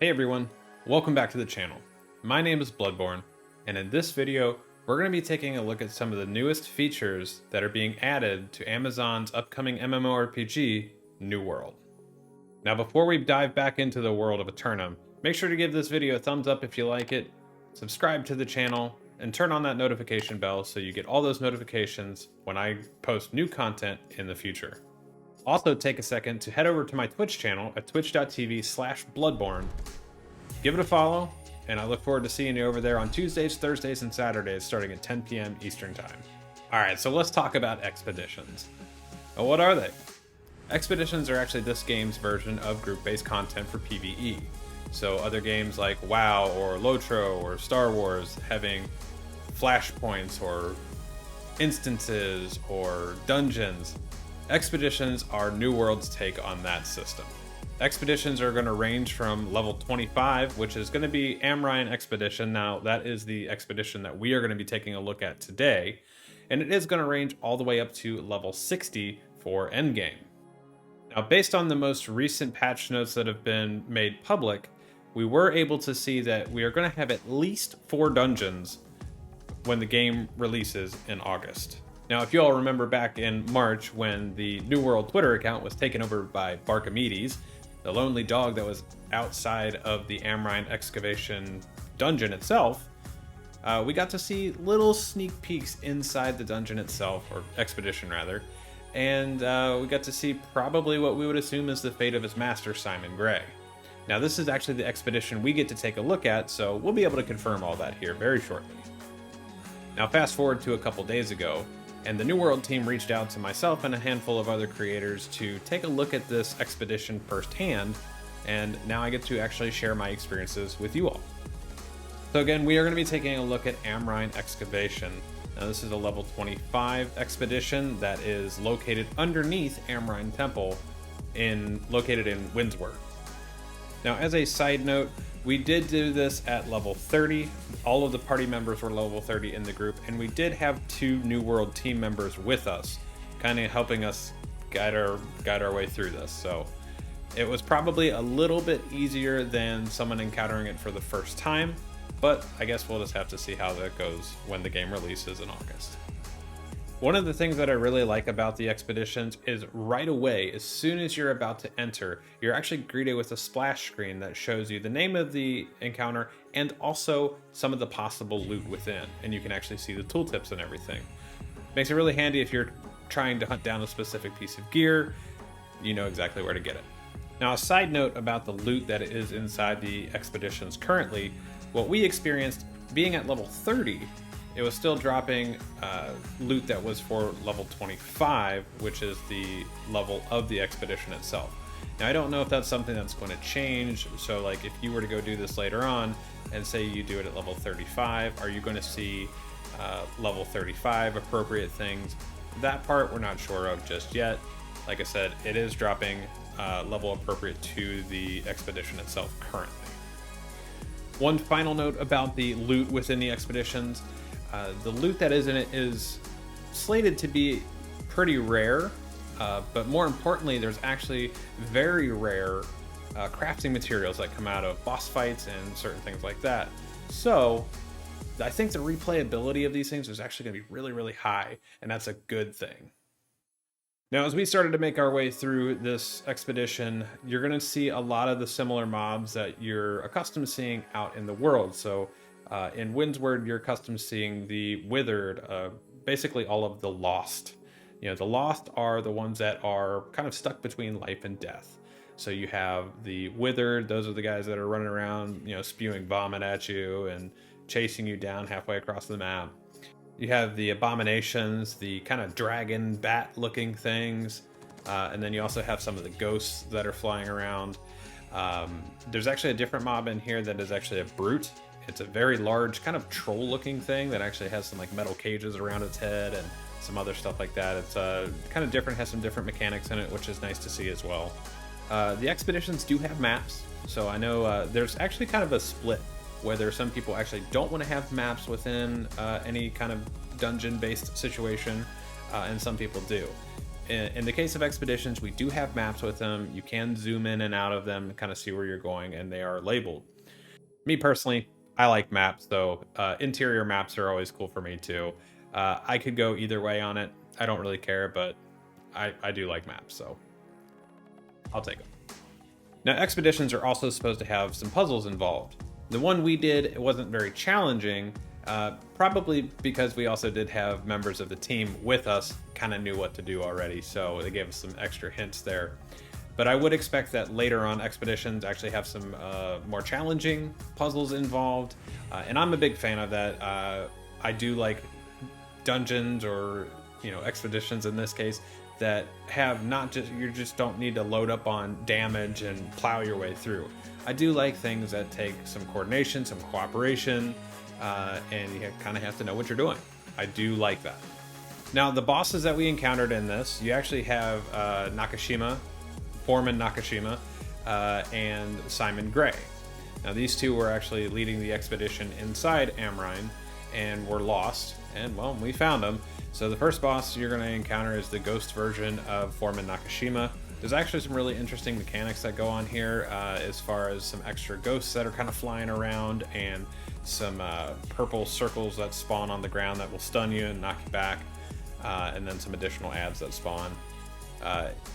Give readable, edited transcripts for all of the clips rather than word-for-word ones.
Hey everyone, welcome back to the channel. My name is Bludborn, and in this video, we're going to be taking a look at some of the newest features that are being added to Amazon's upcoming MMORPG, New World. Now before we dive back into the world of Eternum, make sure to give this video a thumbs up if you like it, subscribe to the channel, and turn on that notification bell so you get all those notifications when I post new content in the future. Also take a second to head over to my Twitch channel at twitch.tv/Bludborn. Give it a follow, and I look forward to seeing you over there on Tuesdays, Thursdays, and Saturdays starting at 10 p.m. Eastern Time. Alright, so let's talk about expeditions. Well, what are they? Expeditions are actually this game's version of group-based content for PvE. So other games like WoW or Lotro or Star Wars having flashpoints or instances or dungeons, expeditions are New World's take on that system. Expeditions are going to range from level 25, which is going to be Amrine Expedition. Now, that is the expedition that we are going to be taking a look at today, and it is going to range all the way up to level 60 for endgame. Now, based on the most recent patch notes that have been made public, we were able to see that we are going to have at least 4 dungeons when the game releases in August. Now, if you all remember back in March when the New World Twitter account was taken over by Barkamedes, the lonely dog that was outside of the Amrine Excavation dungeon itself, we got to see little sneak peeks inside the dungeon itself, or expedition rather, and we got to see probably what we would assume is the fate of his master, Simon Gray. Now, this is actually the expedition we get to take a look at, so we'll be able to confirm all that here very shortly. Now, fast forward to a couple days ago, and the New World team reached out to myself and a handful of other creators to take a look at this expedition firsthand, and now I get to actually share my experiences with you all. So again, we are going to be taking a look at Amrine Excavation. Now this is a level 25 expedition that is located underneath Amrine Temple, located in Windsward. Now as a side note, we did do this at level 30. All of the party members were level 30 in the group, and we did have 2 New World team members with us, kind of helping us guide our way through this. So it was probably a little bit easier than someone encountering it for the first time, but I guess we'll just have to see how that goes when the game releases in August. One of the things that I really like about the expeditions is right away, as soon as you're about to enter, you're actually greeted with a splash screen that shows you the name of the encounter and also some of the possible loot within, and you can actually see the tooltips and everything. Makes it really handy if you're trying to hunt down a specific piece of gear, you know exactly where to get it. Now, a side note about the loot that is inside the expeditions currently, what we experienced being at level 30, it was still dropping loot that was for level 25, which is the level of the expedition itself. Now, I don't know if that's something that's going to change. So like if you were to go do this later on and say you do it at level 35, are you going to see level 35 appropriate things? That part we're not sure of just yet. Like I said, it is dropping level appropriate to the expedition itself currently. One final note about the loot within the expeditions. The loot that is in it is slated to be pretty rare, but more importantly, there's actually very rare crafting materials that come out of boss fights and certain things like that. So I think the replayability of these things is actually going to be really, really high, and that's a good thing. Now, as we started to make our way through this expedition, you're going to see a lot of the similar mobs that you're accustomed to seeing out in the world. So in Windsward, you're accustomed to seeing the Withered, basically all of the Lost. You know, the Lost are the ones that are kind of stuck between life and death. So you have the Withered, those are the guys that are running around, you know, spewing vomit at you and chasing you down halfway across the map. You have the Abominations, the kind of dragon bat looking things. And then you also have some of the ghosts that are flying around. There's actually a different mob in here that is actually a Brute. It's a very large kind of troll looking thing that actually has some like metal cages around its head and some other stuff like that. It's kind of different, has some different mechanics in it, which is nice to see as well. The expeditions do have maps. So I know there's actually kind of a split, whether some people actually don't want to have maps within any kind of dungeon based situation, and some people do. In the case of expeditions, we do have maps with them. You can zoom in and out of them and kind of see where you're going, and they are labeled. Me personally, I like maps, though. Interior maps are always cool for me too. I could go either way on it. I don't really care, but I do like maps, so I'll take them. Now, expeditions are also supposed to have some puzzles involved. The one we did, it wasn't very challenging, probably because we also did have members of the team with us, kind of knew what to do already, so they gave us some extra hints there. But I would expect that later on expeditions actually have some more challenging puzzles involved, and I'm a big fan of that. I do like dungeons, or expeditions in this case, that have not just, you just don't need to load up on damage and plow your way through. I do like things that take some coordination, some cooperation, and you kind of have to know what you're doing. I do like that. Now, the bosses that we encountered in this, you actually have Nakashima, Foreman Nakashima, and Simon Gray. Now, these two were actually leading the expedition inside Amrine and were lost, and well, we found them. So the first boss you're going to encounter is the ghost version of Foreman Nakashima. There's actually some really interesting mechanics that go on here, as far as some extra ghosts that are kind of flying around, and some purple circles that spawn on the ground that will stun you and knock you back, and then some additional adds that spawn.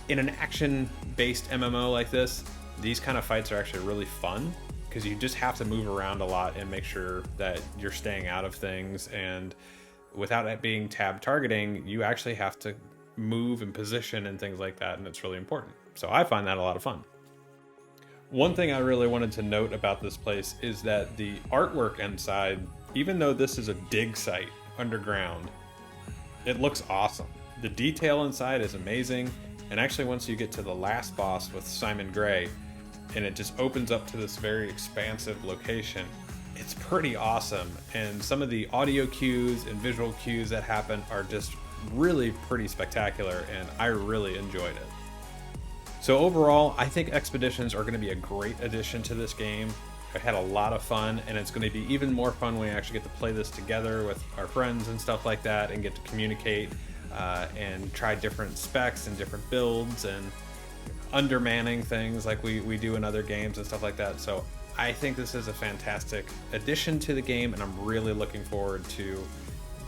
In an action-based MMO like this, these kind of fights are actually really fun, because you just have to move around a lot and make sure that you're staying out of things, and without it being tab targeting, you actually have to move and position and things like that, and it's really important. So I find that a lot of fun. One thing I really wanted to note about this place is that the artwork inside, even though this is a dig site underground, it looks awesome. The detail inside is amazing, and actually once you get to the last boss with Simon Gray, and it just opens up to this very expansive location, it's pretty awesome. And some of the audio cues and visual cues that happen are just really pretty spectacular, and I really enjoyed it. So overall, I think expeditions are going to be a great addition to this game. I had a lot of fun, and it's going to be even more fun when we actually get to play this together with our friends and stuff like that, and get to communicate and try different specs and different builds, and undermanning things like we do in other games and stuff like that. So I think this is a fantastic addition to the game, and I'm really looking forward to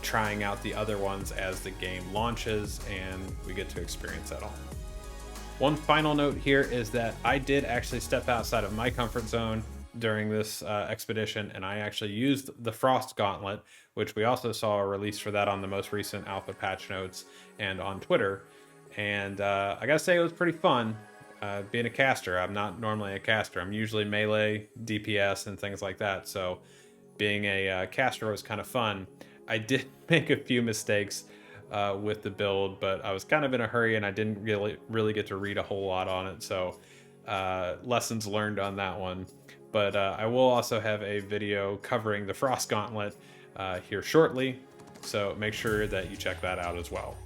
trying out the other ones as the game launches and we get to experience that all. One final note here is that I did actually step outside of my comfort zone during this expedition, and I actually used the Frost Gauntlet, which we also saw a release for that on the most recent alpha patch notes and on Twitter. And I gotta say, it was pretty fun. Being a caster, I'm not normally a caster. I'm usually melee, DPS, and things like that. So being a caster was kind of fun. I did make a few mistakes with the build, but I was kind of in a hurry and I didn't really get to read a whole lot on it. So lessons learned on that one. But I will also have a video covering the Frost Gauntlet here shortly. So make sure that you check that out as well.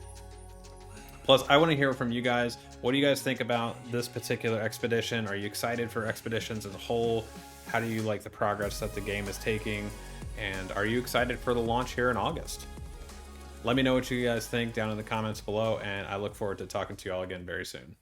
Plus, I want to hear from you guys. What do you guys think about this particular expedition? Are you excited for expeditions as a whole? How do you like the progress that the game is taking? And are you excited for the launch here in August? Let me know what you guys think down in the comments below, and I look forward to talking to you all again very soon.